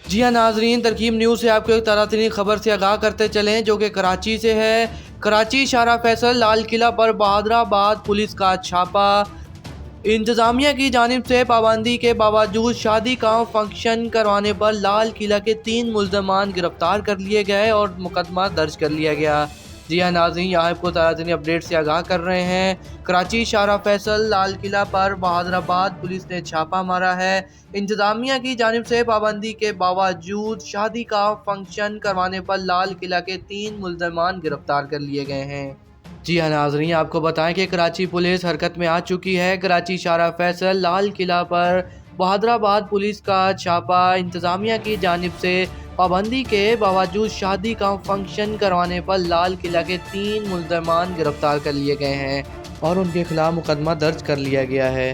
जी हाँ नाजरीन, तरकीब न्यूज़ से आपको एक ताज़ा खबर से आगाह करते चलें जो कि कराची से है। कराची शारा फैसल लाल किला पर बहादराबाद पुलिस का छापा। इंतज़ामिया की जानिब से पाबंदी के बावजूद शादी का फंक्शन करवाने पर लाल किला के 3 मुल्ज़मान गिरफ्तार कर लिए गए और मुकदमा दर्ज कर लिया गया। जी हाँ नाज़रीन, यहाँ आपको ताज़ा अपडेट से आगाह कर रहे हैं। कराची शारा फैसल लाल किला पर बहादराबाद पुलिस ने छापा मारा है। इंतज़ामिया की जानिब से पाबंदी के बावजूद शादी का फंक्शन करवाने पर लाल किला के 3 मुल्ज़मान गिरफ्तार कर लिए गए हैं। जी हाँ नाज़रीन, आपको बताएं कि कराची पुलिस हरकत में आ चुकी है। कराची शारा फैसल लाल किला पर बहादराबाद पुलिस का छापा। इंतज़ामिया की जानिब से पाबंदी के बावजूद शादी का फंक्शन करवाने पर लाल किला के 3 मुल्ज़मान गिरफ्तार कर लिए गए हैं और उनके खिलाफ मुकदमा दर्ज कर लिया गया है।